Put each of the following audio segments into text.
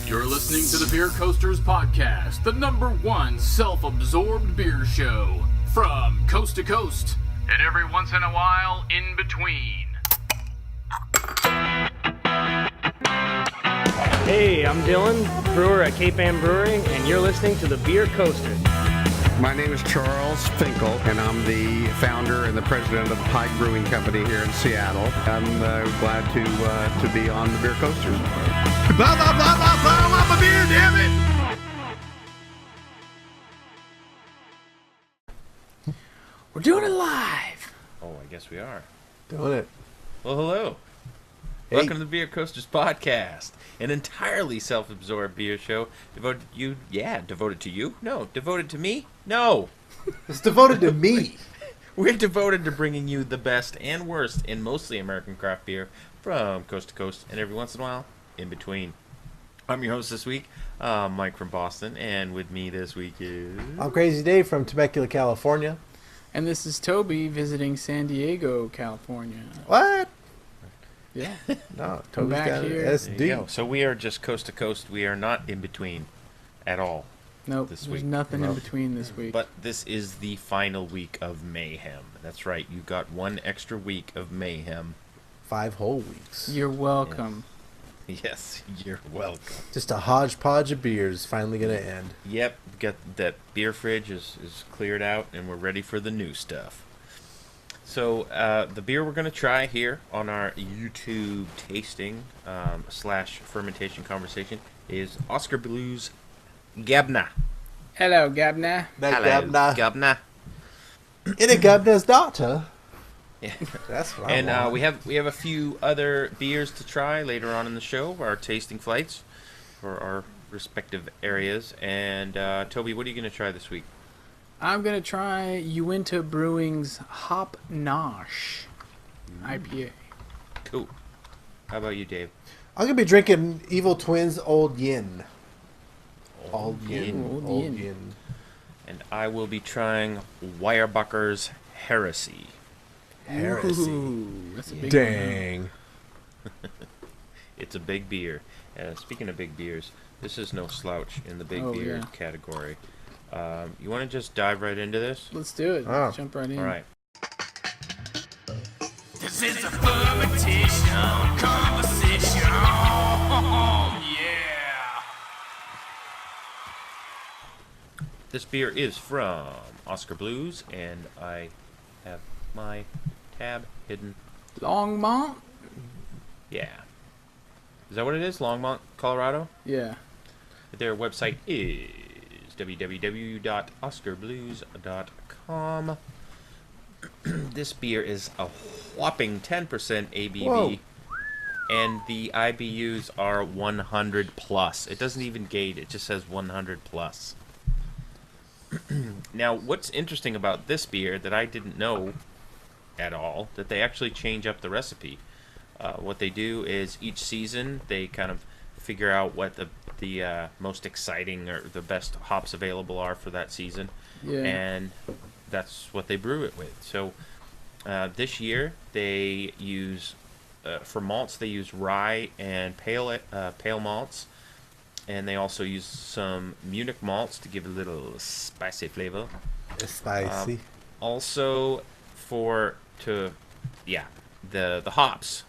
You're listening to the Beer Coasters Podcast, the #1 self-absorbed beer show. From coast to coast, and every once in a while, in between. Hey, I'm Dylan, brewer at Cape Ann Brewery, and you're listening to the Beer Coasters. My name is Charles Finkel, and I'm the founder and the president of the Pike Brewing Company here in Seattle. I'm glad to be on the Beer Coasters. Blah, blah, blah, blah, blah, I'm a beer, damn it! We're doing it live. Oh, I guess we are. Doing it. Well, hello. Hey. Welcome to the Beer Coasters Podcast, an entirely self-absorbed beer show devoted to you. Yeah, devoted to you? No. Devoted to me? No. It's devoted to me. We're devoted to bringing you the best and worst in mostly American craft beer from coast to coast and every once in a while in between. I'm your host this week, Mike from Boston, and with me this week is... I'm Crazy Dave from Temecula, California. And this is Toby visiting San Diego, California. What? Yeah. No, Toby's back got here. it. There you go. So we are just coast to coast. We are not in between at all. Nope, This there's week. nothing in Nope. between this week. But this is the final week of mayhem. That's right. You got one extra week of mayhem. 5 whole weeks. You're welcome. Yes, you're welcome. Just a hodgepodge of beers finally going to end. Yep, got that beer fridge is cleared out, and we're ready for the new stuff. So the beer we're going to try here on our YouTube tasting / fermentation conversation is Oskar Blues Gubna. Hello, Gubna. Gubna. In a Gubna's daughter. Yeah. That's what And I want. we have a few other beers to try later on in the show, our tasting flights for our respective areas. And Toby, what are you going to try this week? I'm going to try Uinta Brewing's Hop Nosh IPA. Cool. How about you, Dave? I'm going to be drinking Evil Twins Old Yin. Old Yin. Old Yin. Yin. And I will be trying Weyerbacher's Heresy. Heresy. Ooh, that's a big Dang. It's a big beer. Speaking of big beers, this is no slouch in the big Oh, beer yeah. category. You want to just dive right into this? one. Let's do it. Oh. Jump right in. All right. This is a fermentation conversation. Yeah. This beer is from Oskar Blues, and I have my tab hidden. Longmont? Yeah. Is that what it is? Longmont, Colorado? Yeah. Their website is www.oskarblues.com. This beer is a whopping 10% ABV, Whoa. and the IBUs are 100 plus. It doesn't even gate, it just says 100 plus. Now, what's interesting about this beer that I didn't know at all, that they actually change up the recipe. What they do is each season they kind of figure out what the most exciting or the best hops available are for that season, Yeah. and that's what they brew it with. So this year they use for malts they use rye and pale malts, and they also use some Munich malts to give a little spicy flavor. It's spicy. Also the hops,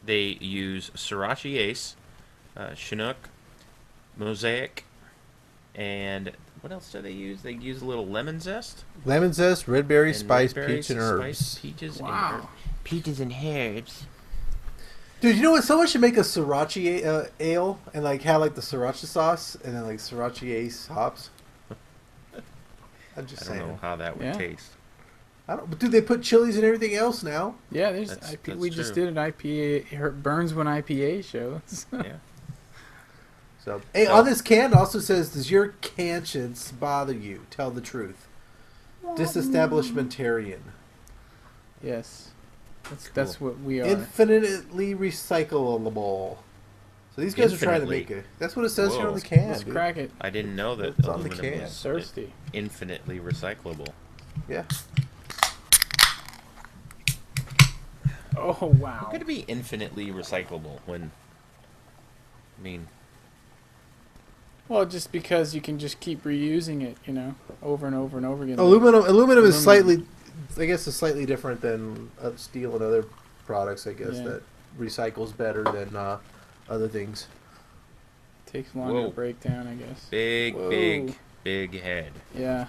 they use Sriracha Ace, Chinook, Mosaic, and what else do they use? They use a little lemon zest. Lemon zest, red berry, and spice, red berries, peach, and herbs. spice, peaches, Wow. peaches and herbs. Dude, you know what? Someone should make a sriracha ale and like have like the sriracha sauce and then like sriracha ace hops. I'm just I don't saying. know how that would Yeah. taste. I don't. But dude, they put chilies and everything else now. Yeah, there's That's we just true. did an IPA, Burns One IPA show. Yeah. So, hey, on this can it also says, "Does your conscience bother you? Tell the truth." Disestablishmentarian, Yes. That's what we are. infinitely recyclable. So these guys are trying to make Infinitely. it. That's what it says here Whoa. on the can. Let's dude. crack it. I didn't know that It's on the aluminum can. was Thirsty. infinitely recyclable. Yeah. Oh wow. How could it be infinitely recyclable when? I mean, Well, just because you can just keep reusing it, over and over and over again. Aluminum is slightly, I guess, is slightly different than steel and other products. I guess that recycles better than other things. Takes longer to break down, I guess. Big head. Yeah.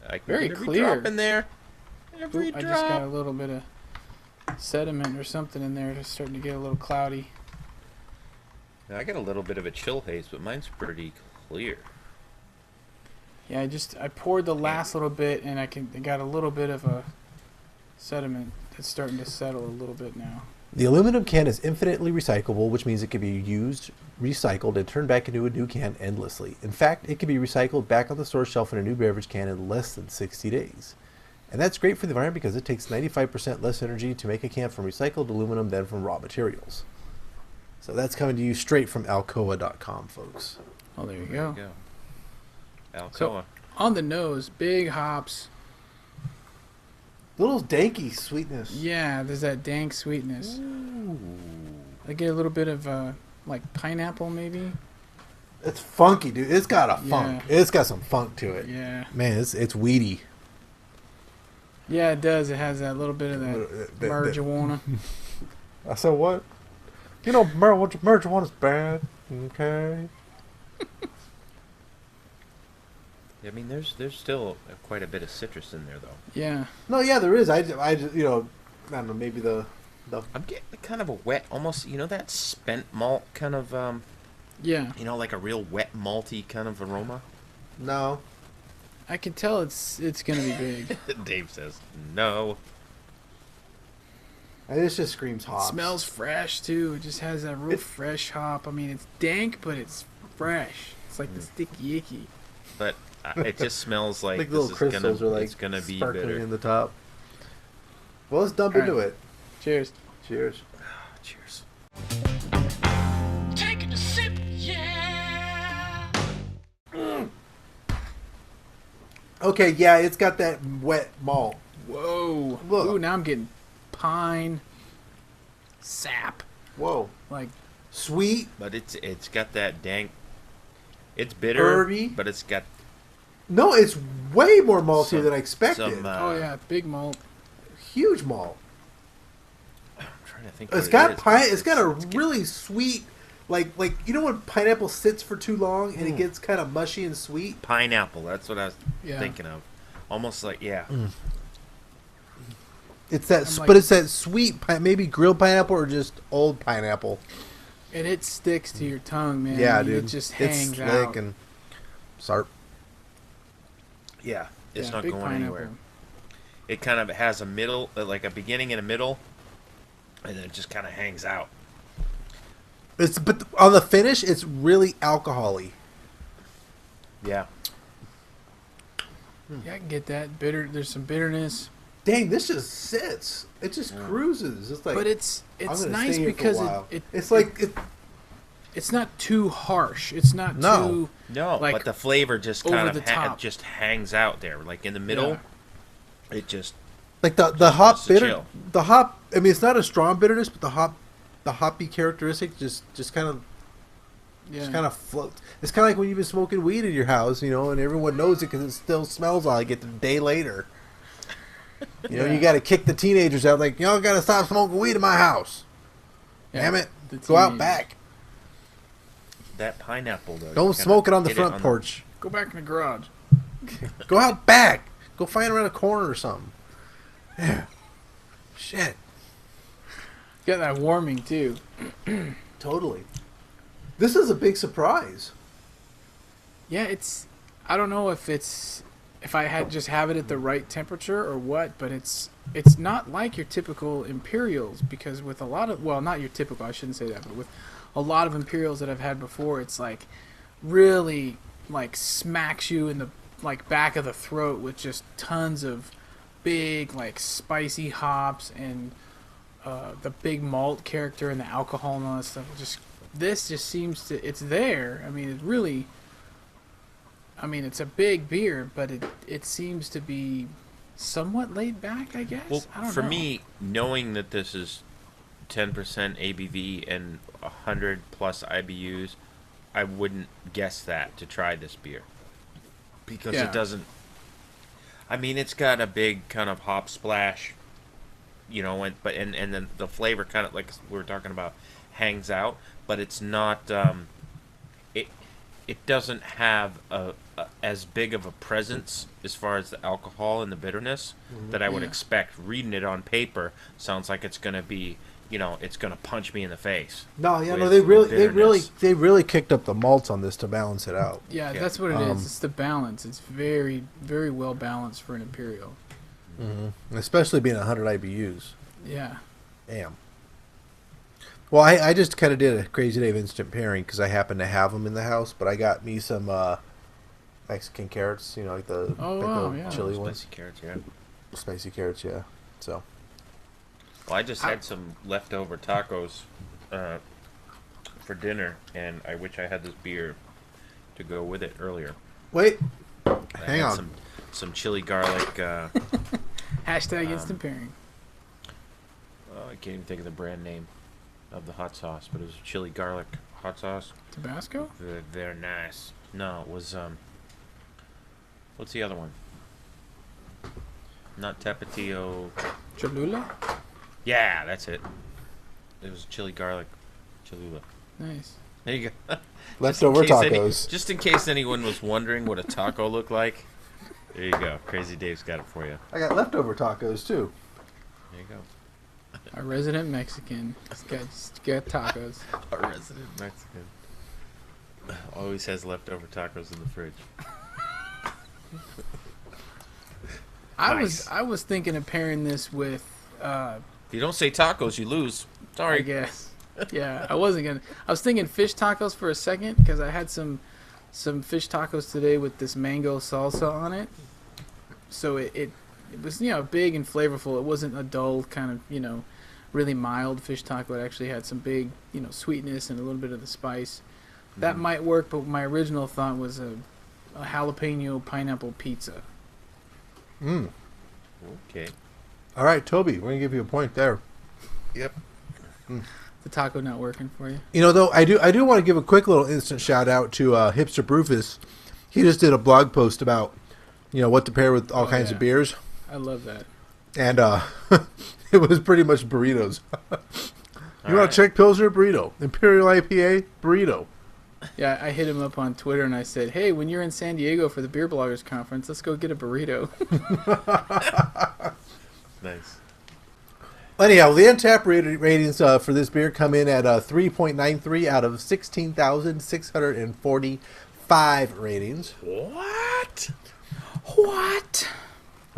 Like Very every clear. drop in there. Every I drop. just got a little bit of sediment or something in there. It's starting to get a little cloudy. I got a little bit of a chill haze, but mine's pretty clear. Yeah, I poured the last little bit, and I got a little bit of a sediment that's starting to settle a little bit now. The aluminum can is infinitely recyclable, which means it can be used, recycled, and turned back into a new can endlessly. In fact, it can be recycled back on the store shelf in a new beverage can in less than 60 days. And that's great for the environment because it takes 95% less energy to make a can from recycled aluminum than from raw materials. So that's coming to you straight from Alcoa.com, folks. Oh, there you go. Alcoa. So, on the nose, big hops. Little danky sweetness. Yeah, there's that dank sweetness. Ooh. I get a little bit of, like, pineapple, maybe. It's funky, dude. It's got a funk. It's got some funk to it. Yeah. Man, it's weedy. Yeah, it does. It has that little bit of that marijuana. I said, what? You know, marijuana's bad. Okay. I mean, there's still quite a bit of citrus in there, though. Yeah. No, yeah, there is. I don't know, maybe the I'm getting kind of a wet, almost, that spent malt kind of, Yeah. like a real wet malty kind of aroma. No. I can tell it's going to be big. Dave says no. This just screams It hops. smells fresh, too. It just has that real fresh hop. I mean, it's dank, but it's fresh. It's like the sticky icky. But it just smells like Like this little is crystals gonna, are like it's gonna be sparkling bitter. in the top. Well, let's dump All into right. it. Cheers. Cheers. Cheers. Taking a sip, yeah. Okay, yeah, it's got that wet malt. Whoa. Look. Ooh, now I'm getting pine sap. Whoa. Like, Sweet. But it's got that dank. It's bitter, Herby. but it's got No, it's way more malty Some- than I expected. some, oh, yeah, big malt. Huge malt. I'm trying to think. It's what got it is, pine. but It's got a it's getting- really sweet, like when pineapple sits for too long and it gets kind of mushy and sweet. pineapple. That's what I was Yeah. thinking of. Almost like It's that, I'm like- but it's that sweet, maybe grilled pineapple or just old pineapple. And it sticks to your tongue, man. Yeah, I mean, dude. It just it's hangs slick out. and sharp. Yeah, it's Yeah, not big going pineapple. anywhere. It kind of has a middle, like a beginning and a middle, and then it just kind of hangs out. But on the finish, it's really alcohol-y. Yeah. Yeah, I can get that. Bitter. There's some bitterness. Dang, this just sits. It just cruises. It's like, But it's I'm gonna nice stay here for a because while. it it's like it's not too harsh. It's not No. too No, like, but the flavor just over kind the of top. just hangs out there, like in the middle. Yeah. It just like the hop wants to bitter. chill. The hop. I mean, it's not a strong bitterness, but the hoppy characteristic just kind of. yeah. Just kind of floats. It's kind of like when you've been smoking weed in your house, and everyone knows it because it still smells like it the day later. You got to kick the teenagers out, like, y'all got to stop smoking weed in my house. Yeah, Damn it. the Go out teenagers. back. that pineapple though. Don't you smoke it kinda on the hit front porch. Go back in the garage. Go out back. Go find around a corner or something. Yeah. Shit. Got that warming too. Totally. This is a big surprise. Yeah, I don't know if I had just have it at the right temperature or what, but it's not like your typical Imperials, because with a lot of, well, not your typical, I shouldn't say that, but with a lot of Imperials that I've had before, it's like really like smacks you in the like back of the throat with just tons of big like spicy hops and the big malt character and the alcohol and all that stuff. This just seems to, it's there. I mean, it's a big beer, but it seems to be somewhat laid back, I guess. Well, I don't for know. me, knowing that this is 10% ABV and 100 plus IBUs, I wouldn't guess that to try this beer. Because Yeah. it doesn't... I mean, it's got a big kind of hop splash, you know, and then the flavor kind of, like we were talking about, hangs out, but it's not... It doesn't have as big of a presence as far as the alcohol and the bitterness that I would expect. Reading it on paper sounds like it's going to be, you know, it's going to punch me in the face. No, yeah, no, with they really kicked up the malts on this to balance it out. Yeah, that's what it is. It's the balance. It's very, very well balanced for an Imperial. Mm-hmm. Especially being 100 IBUs. Yeah. Damn. Well, I just kind of did a crazy day of instant pairing because I happen to have them in the house, but I got me some Mexican carrots, you know, like the chili ones. Spicy carrots, yeah. Spicy carrots, yeah. So. Well, I just had some leftover tacos for dinner, and I wish I had this beer to go with it earlier. Wait. Hang on. Some chili garlic. Hashtag instant pairing. I can't even think of the brand name of the hot sauce, but it was chili garlic hot sauce. Tabasco? They're nice. No, it was what's the other one? Not Tapatio. Cholula? Yeah, that's it. It was chili garlic Cholula. Nice. There you go. Leftover tacos. Just in case anyone was wondering what a taco looked like, there you go. Crazy Dave's got it for you. I got leftover tacos, too. There you go. A resident Mexican. Got tacos. A resident Mexican. Always has leftover tacos in the fridge. I was thinking of pairing this with If you don't say tacos, you lose. Sorry. I guess. Yeah, I was thinking fish tacos for a second because I had some fish tacos today with this mango salsa on it. So it was, you know, big and flavorful. It wasn't a dull kind of, you know, really mild fish taco. It actually had some big, you know, sweetness and a little bit of the spice. That might work, but my original thought was a jalapeno pineapple pizza. Okay. All right, Toby, we're going to give you a point there. Yep. The taco not working for you? You know, though, I do want to give a quick little instant shout out to Hipster Brewfus. He just did a blog post about, you know, what to pair with all kinds of beers. I love that. And it was pretty much burritos. You want a Czech Pilsner burrito? Imperial IPA burrito. Yeah, I hit him up on Twitter and I said, hey, when you're in San Diego for the Beer Bloggers Conference, let's go get a burrito. Nice. Anyhow, the Untappd ratings for this beer come in at 3.93 out of 16,645 ratings. What?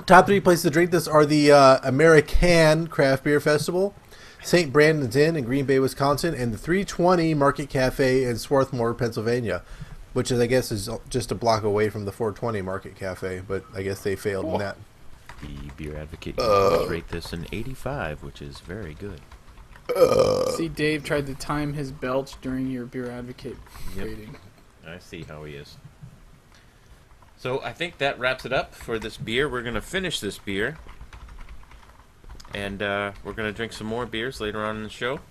Top three places to drink this are the American Craft Beer Festival, St. Brandon's Inn in Green Bay, Wisconsin, and the 320 Market Cafe in Swarthmore, Pennsylvania, which is, I guess, is just a block away from the 420 Market Cafe, but I guess they failed in that. The Beer Advocate rate this an 85, which is very good. See, Dave tried to time his belch during your Beer Advocate rating. I see how he is. So I think that wraps it up for this beer. We're going to finish this beer. And we're going to drink some more beers later on in the show.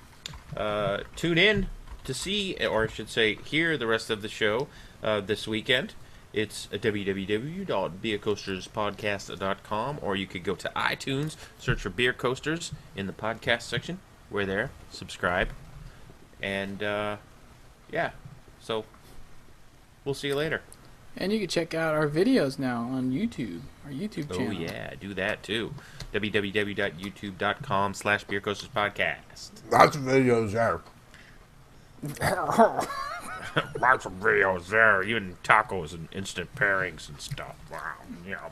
Tune in to see, or I should say, hear the rest of the show this weekend. It's www.beercoasterspodcast.com, or you could go to iTunes, search for Beer Coasters in the podcast section. We're there. Subscribe. And, yeah. So, we'll see you later. And you can check out our videos now on YouTube, our YouTube channel. Oh, yeah. Do that, too. www.youtube.com/beercoasterspodcast. Lots of videos there. Lots of videos there, even tacos and instant pairings and stuff. Wow. Yeah.